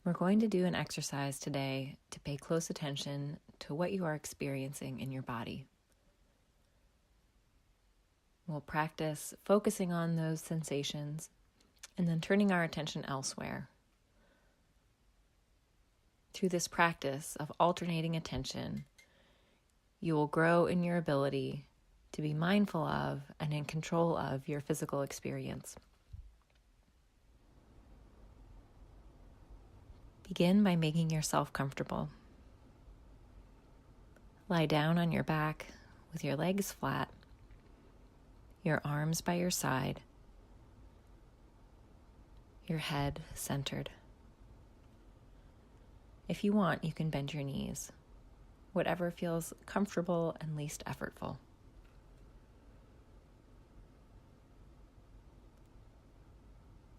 We're going to do an exercise today to pay close attention to what you are experiencing in your body. We'll practice focusing on those sensations and then turning our attention elsewhere. Through this practice of alternating attention, you will grow in your ability to be mindful of and in control of your physical experience. Begin by making yourself comfortable. Lie down on your back with your legs flat, your arms by your side, your head centered. If you want, you can bend your knees, whatever feels comfortable and least effortful.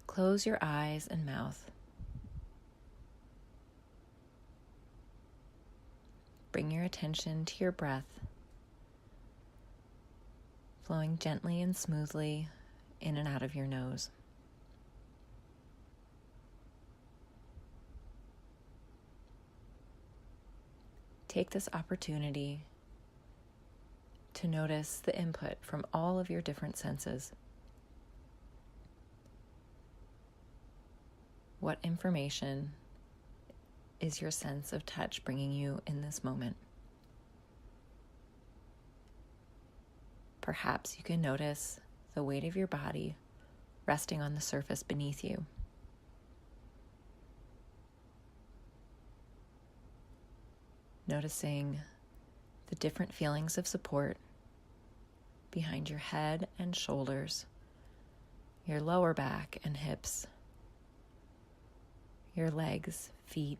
Close your eyes and mouth. Bring your attention to your breath, flowing gently and smoothly in and out of your nose. Take this opportunity to notice the input from all of your different senses. What information is your sense of touch bringing you in this moment? Perhaps you can notice the weight of your body resting on the surface beneath you. Noticing the different feelings of support behind your head and shoulders, your lower back and hips, your legs, feet,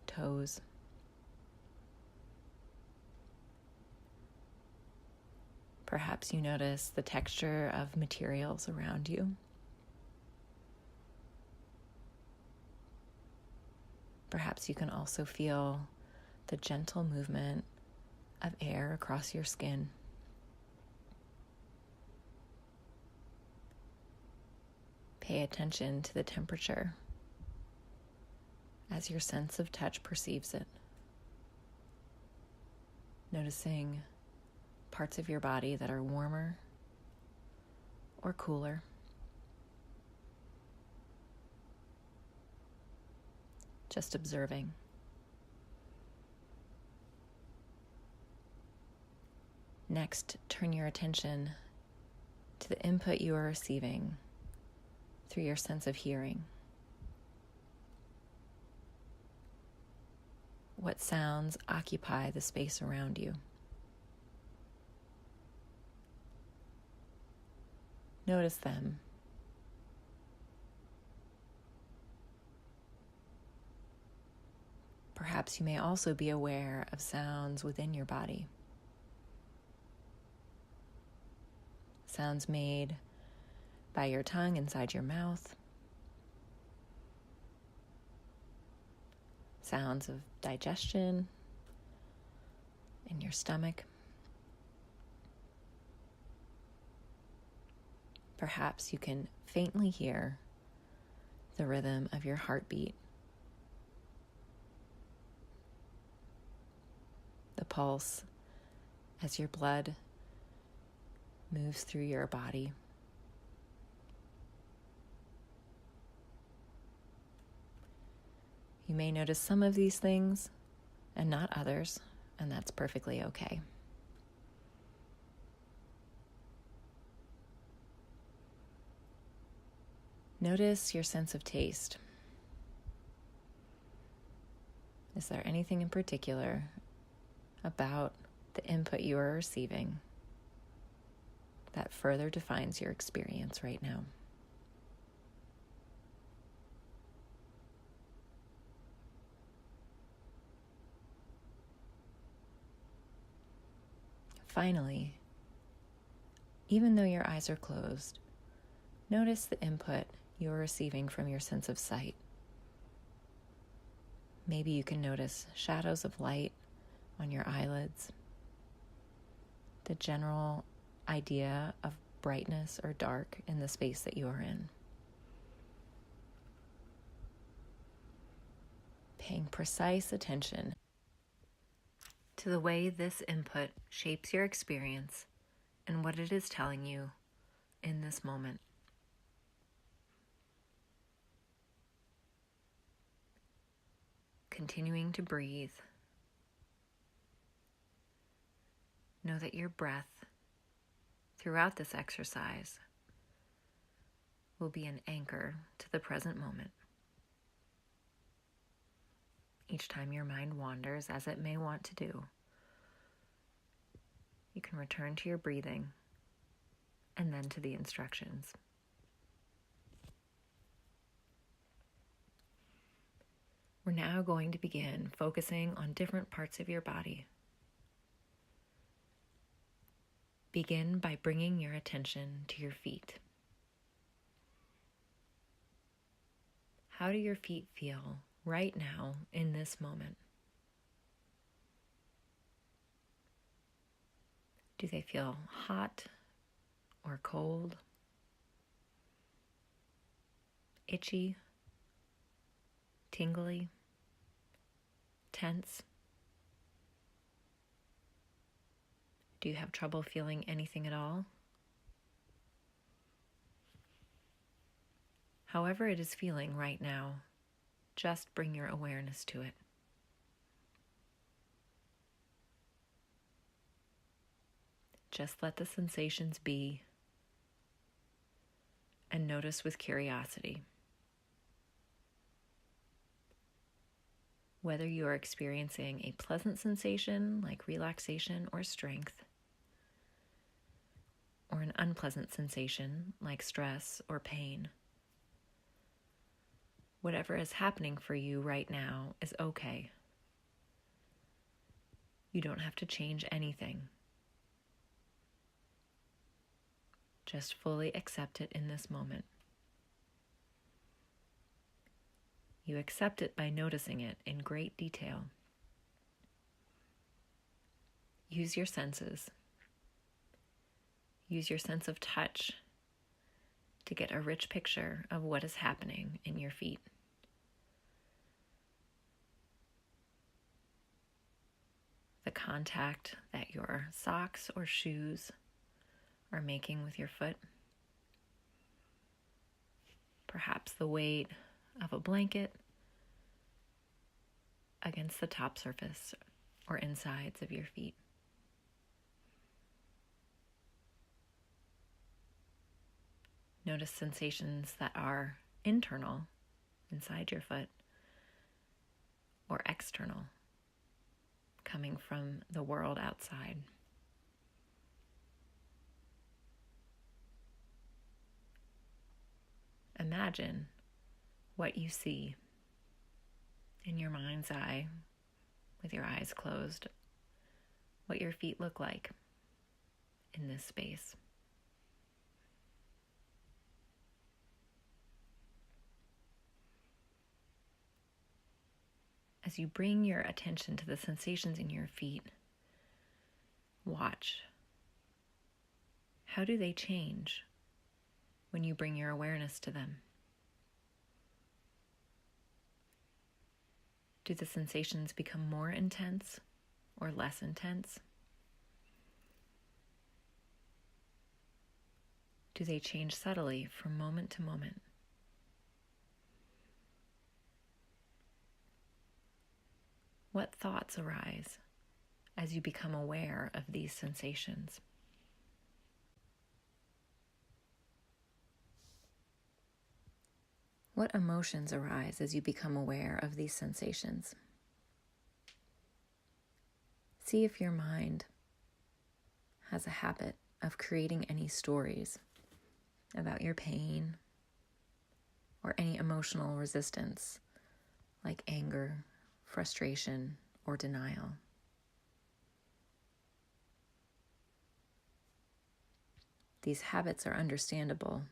toes. Perhaps you notice the texture of materials around you. Perhaps you can also feel the gentle movement of air across your skin. Pay attention to the temperature as your sense of touch perceives it. Noticing parts of your body that are warmer or cooler. Just observing. Next, turn your attention to the input you are receiving through your sense of hearing. What sounds occupy the space around you? Notice them. Perhaps you may also be aware of sounds within your body. Sounds made by your tongue inside your mouth. Sounds of digestion in your stomach. Perhaps you can faintly hear the rhythm of your heartbeat, the pulse as your blood moves through your body. You may notice some of these things and not others, and that's perfectly okay. Notice your sense of taste. Is there anything in particular about the input you are receiving that further defines your experience right now? Finally, even though your eyes are closed, notice the input you are receiving from your sense of sight. Maybe you can notice shadows of light on your eyelids, the general idea of brightness or dark in the space that you are in. paying precise attention to the way this input shapes your experience and what it is telling you in this moment. Continuing to breathe. Know that your breath throughout this exercise will be an anchor to the present moment. Each time your mind wanders, as it may want to do, you can return to your breathing and then to the instructions. We're now going to begin focusing on different parts of your body. Begin by bringing your attention to your feet. How do your feet feel right now in this moment? Do they feel hot or cold? Itchy? Tingly? Tense? Do you have trouble feeling anything at all? However it is feeling right now, just bring your awareness to it. Just let the sensations be and notice with curiosity. Whether you are experiencing a pleasant sensation like relaxation or strength, or an unpleasant sensation like stress or pain. Whatever is happening for you right now is okay. You don't have to change anything. Just fully accept it in this moment. You accept it by noticing it in great detail. Use your senses. Use your sense of touch to get a rich picture of what is happening in your feet. The contact that your socks or shoes are making with your foot. Perhaps the weight of a blanket against the top surface or insides of your feet. Notice sensations that are internal, inside your foot, or external, coming from the world outside. Imagine what you see in your mind's eye, with your eyes closed, what your feet look like in this space. As you bring your attention to the sensations in your feet, watch. How do they change when you bring your awareness to them? Do the sensations become more intense or less intense? Do they change subtly from moment to moment? What thoughts arise as you become aware of these sensations? What emotions arise as you become aware of these sensations? See if your mind has a habit of creating any stories about your pain or any emotional resistance, like anger, frustration, or denial. These habits are understandable,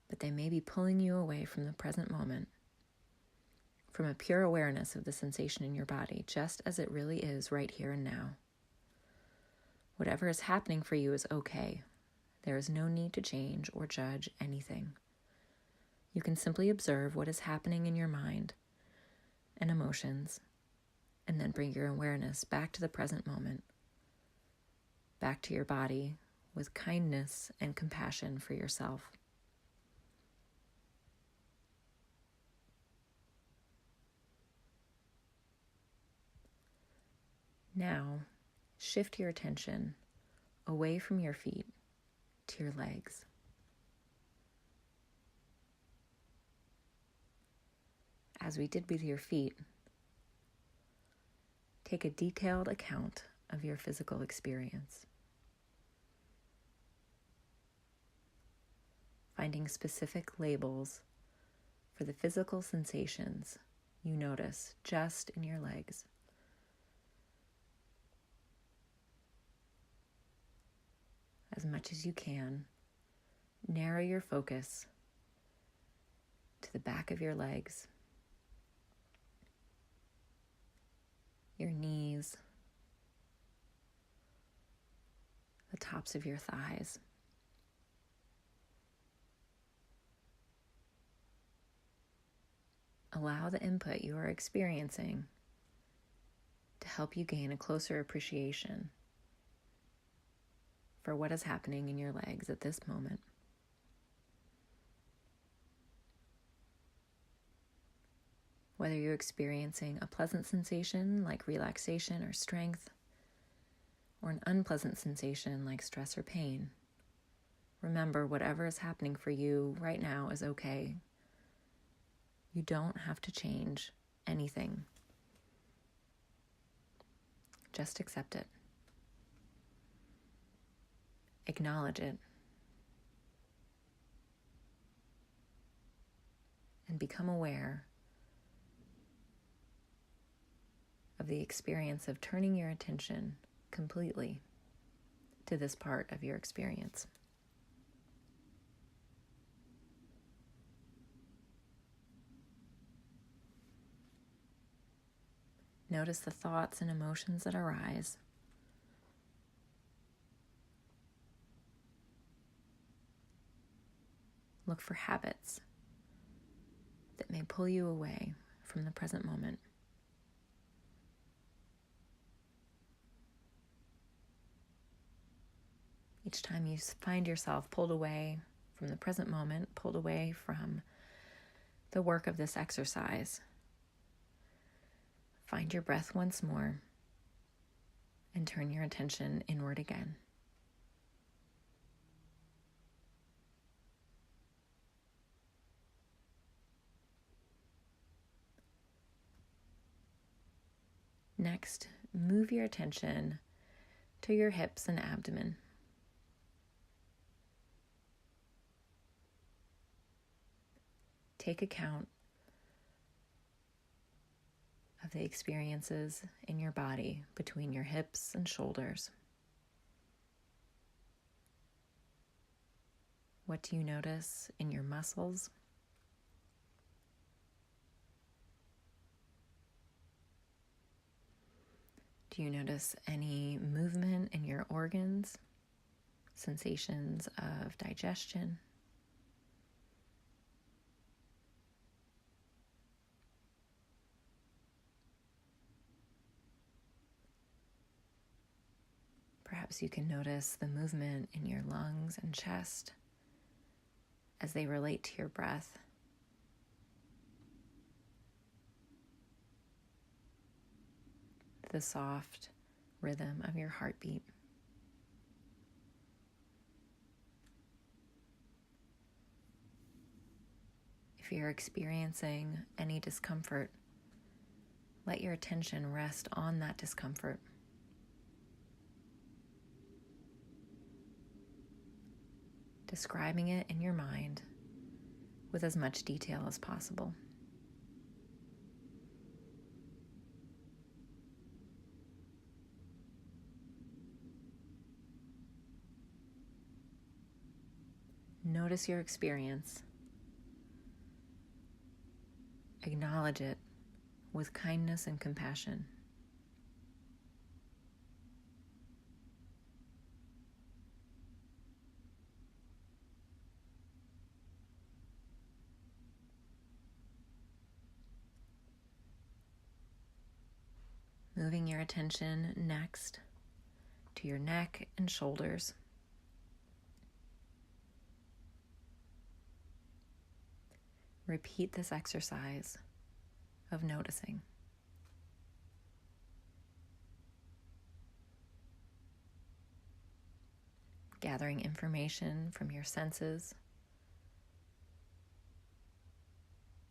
but they may be pulling you away from the present moment, from a pure awareness of the sensation in your body, just as it really is right here and now. Whatever is happening for you is okay. There is no need to change or judge anything. You can simply observe what is happening in your mind and emotions, and then bring your awareness back to the present moment, back to your body with kindness and compassion for yourself. Now, shift your attention away from your feet to your legs. As we did with your feet, take a detailed account of your physical experience, finding specific labels for the physical sensations you notice just in your legs. As much as you can, narrow your focus to the back of your legs, your knees, the tops of your thighs. Allow the input you are experiencing to help you gain a closer appreciation for what is happening in your legs at this moment. Whether you're experiencing a pleasant sensation like relaxation or strength, or an unpleasant sensation like stress or pain, remember whatever is happening for you right now is okay. You don't have to change anything. Just accept it. Acknowledge it. And become aware of the experience of turning your attention completely to this part of your experience. Notice the thoughts and emotions that arise. Look for habits that may pull you away from the present moment. Each time you find yourself pulled away from the present moment, pulled away from the work of this exercise, find your breath once more and turn your attention inward again. Next, move your attention to your hips and abdomen. Take account of the experiences in your body between your hips and shoulders. What do you notice in your muscles? Do you notice any movement in your organs? Sensations of digestion? Perhaps you can notice the movement in your lungs and chest as they relate to your breath. The soft rhythm of your heartbeat. If you're experiencing any discomfort, let your attention rest on that discomfort. Describing it in your mind with as much detail as possible. Notice your experience. Acknowledge it with kindness and compassion. Moving your attention next to your neck and shoulders. Repeat this exercise of noticing. Gathering information from your senses,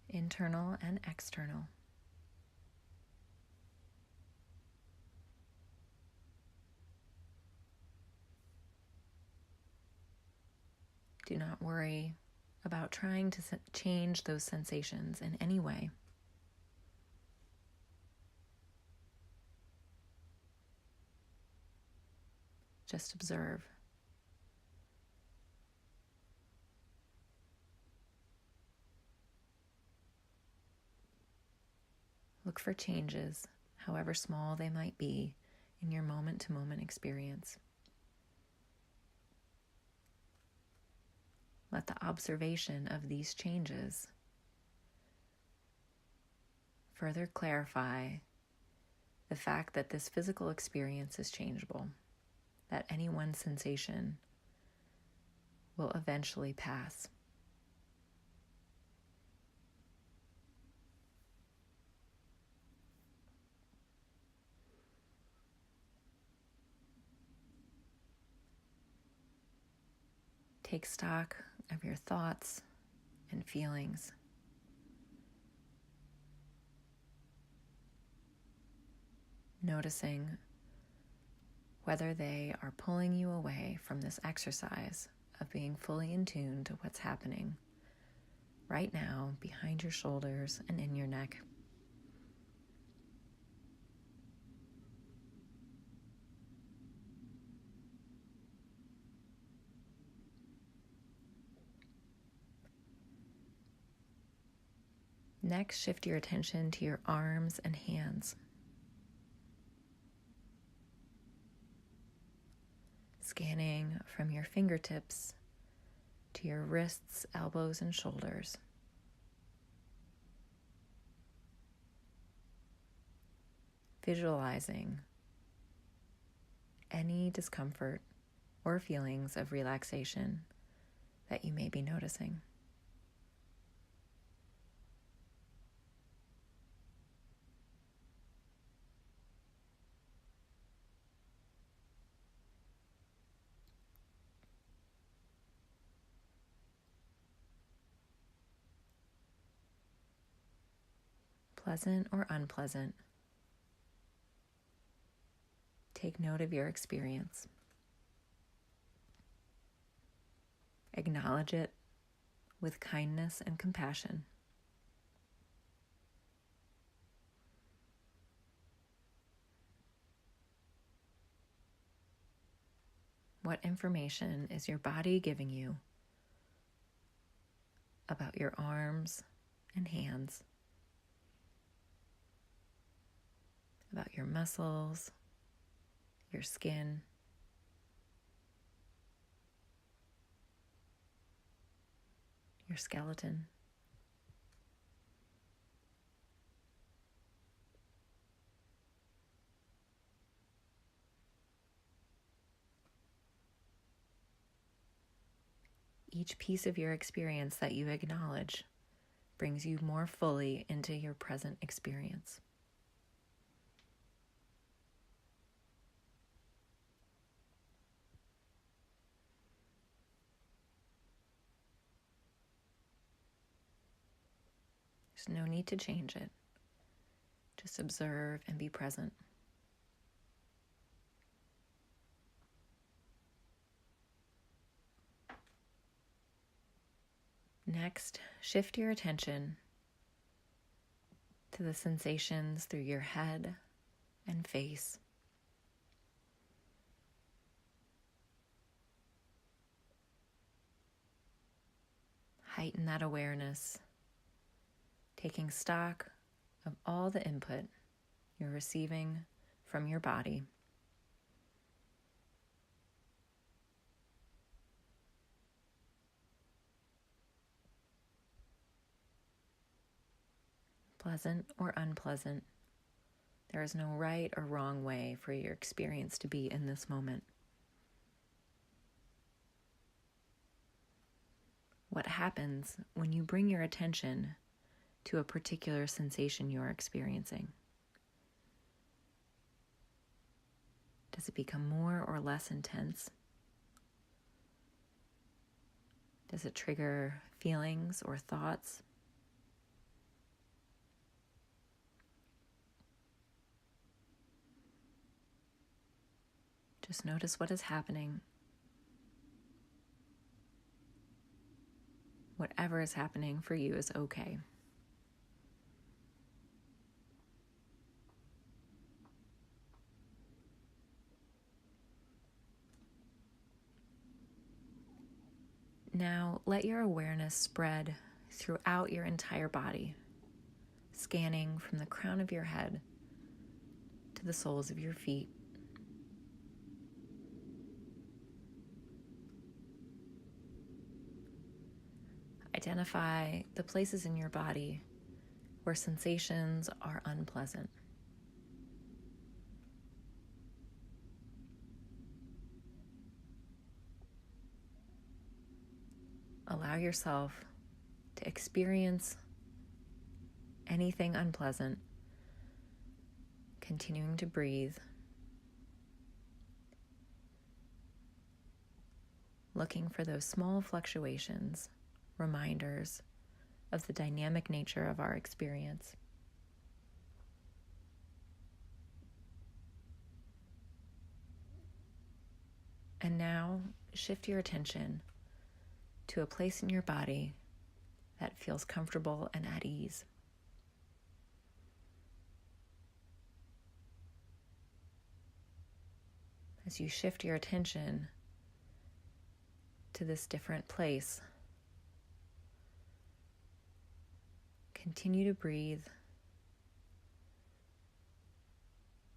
internal and external. Do not worry about trying to change those sensations in any way. Just observe. Look for changes, however small they might be, in your moment-to-moment experience. Let the observation of these changes further clarify the fact that this physical experience is changeable, that any one sensation will eventually pass. Take stock of your thoughts and feelings. Noticing whether they are pulling you away from this exercise of being fully in tune to what's happening right now behind your shoulders and in your neck. Next, shift your attention to your arms and hands. Scanning from your fingertips to your wrists, elbows, and shoulders. Visualizing any discomfort or feelings of relaxation that you may be noticing. Pleasant or unpleasant, take note of your experience. Acknowledge it with kindness and compassion. What information is your body giving you about your arms and hands, about your muscles, your skin, your skeleton? Each piece of your experience that you acknowledge brings you more fully into your present experience. There's no need to change it. Just observe and be present. Next, shift your attention to the sensations through your head and face. Heighten that awareness, taking stock of all the input you're receiving from your body. Pleasant or unpleasant, There is no right or wrong way for your experience to be in this moment. What happens when you bring your attention to a particular sensation you're experiencing? Does it become more or less intense? Does it trigger feelings or thoughts? Just notice what is happening. Whatever is happening for you is okay. Now, let your awareness spread throughout your entire body, scanning from the crown of your head to the soles of your feet. Identify the places in your body where sensations are unpleasant. Allow yourself to experience anything unpleasant, continuing to breathe, looking for those small fluctuations, reminders of the dynamic nature of our experience. And now shift your attention to a place in your body that feels comfortable and at ease. As you shift your attention to this different place, continue to breathe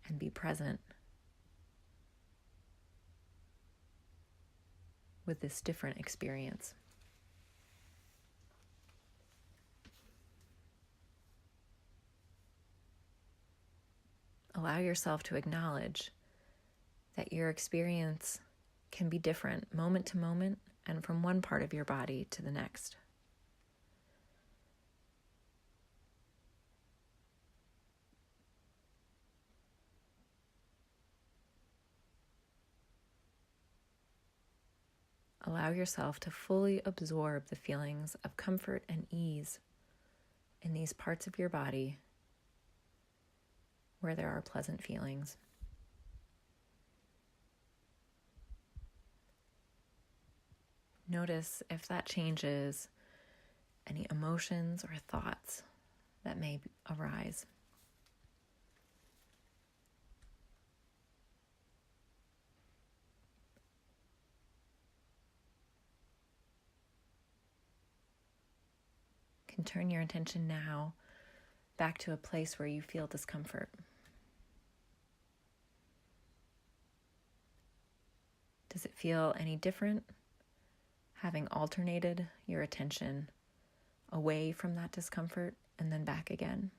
and be present with this different experience. Allow yourself to acknowledge that your experience can be different moment to moment and from one part of your body to the next. Allow yourself to fully absorb the feelings of comfort and ease in these parts of your body where there are pleasant feelings. Notice if that changes any emotions or thoughts that may arise. You can turn your attention now back to a place where you feel discomfort. Does it feel any different, having alternated your attention away from that discomfort and then back again?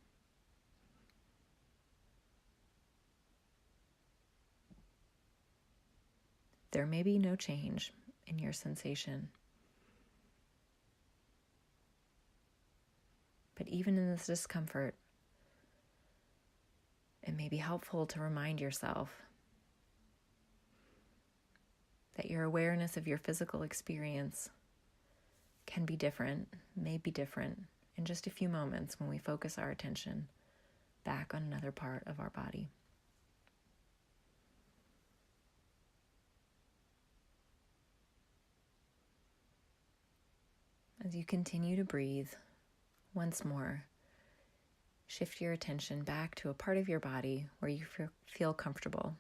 There may be no change in your sensation. But even in this discomfort, it may be helpful to remind yourself that your awareness of your physical experience can be different, may be different in just a few moments when we focus our attention back on another part of our body. As you continue to breathe, once more, shift your attention back to a part of your body where you feel comfortable.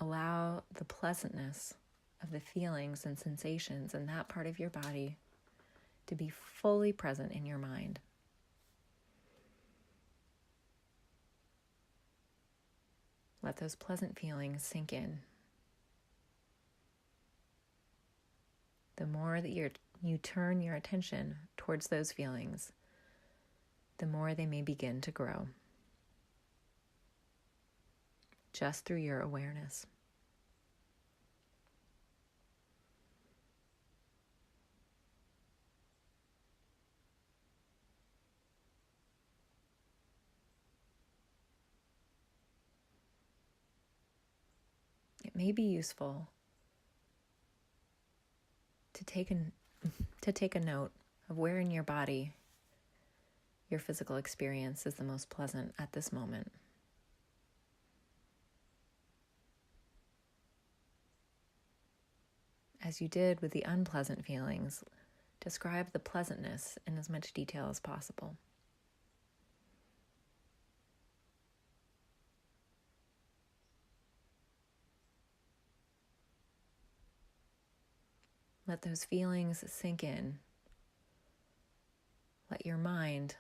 Allow the pleasantness of the feelings and sensations in that part of your body to be fully present in your mind. Let those pleasant feelings sink in. the more that you turn your attention towards those feelings, the more they may begin to grow, just through your awareness. It may be useful to take a note of where in your body your physical experience is the most pleasant at this moment. As you did with the unpleasant feelings, describe the pleasantness in as much detail as possible. Let those feelings sink in. Let your mind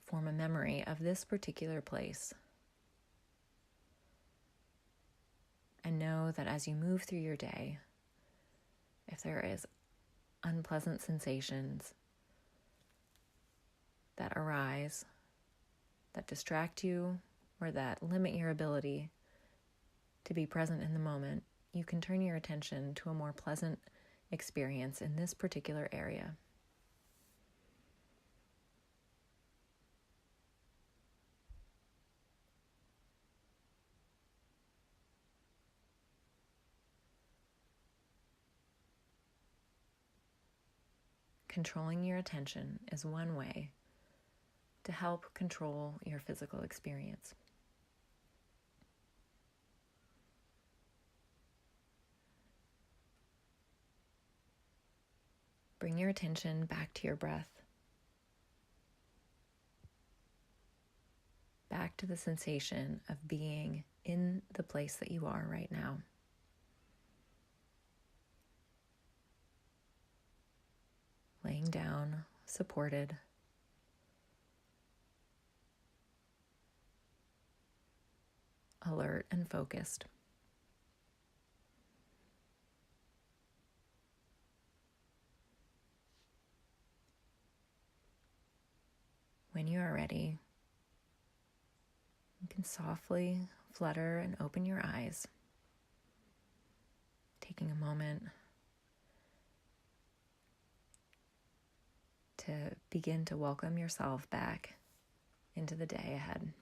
form a memory of this particular place. And know that as you move through your day, if there is unpleasant sensations that arise, that distract you, or that limit your ability to be present in the moment, you can turn your attention to a more pleasant experience in this particular area. Controlling your attention is one way to help control your physical experience. Bring your attention back to your breath, back to the sensation of being in the place that you are right now. Laying down, supported, alert and focused. When you are ready, you can softly flutter and open your eyes, taking a moment to begin to welcome yourself back into the day ahead.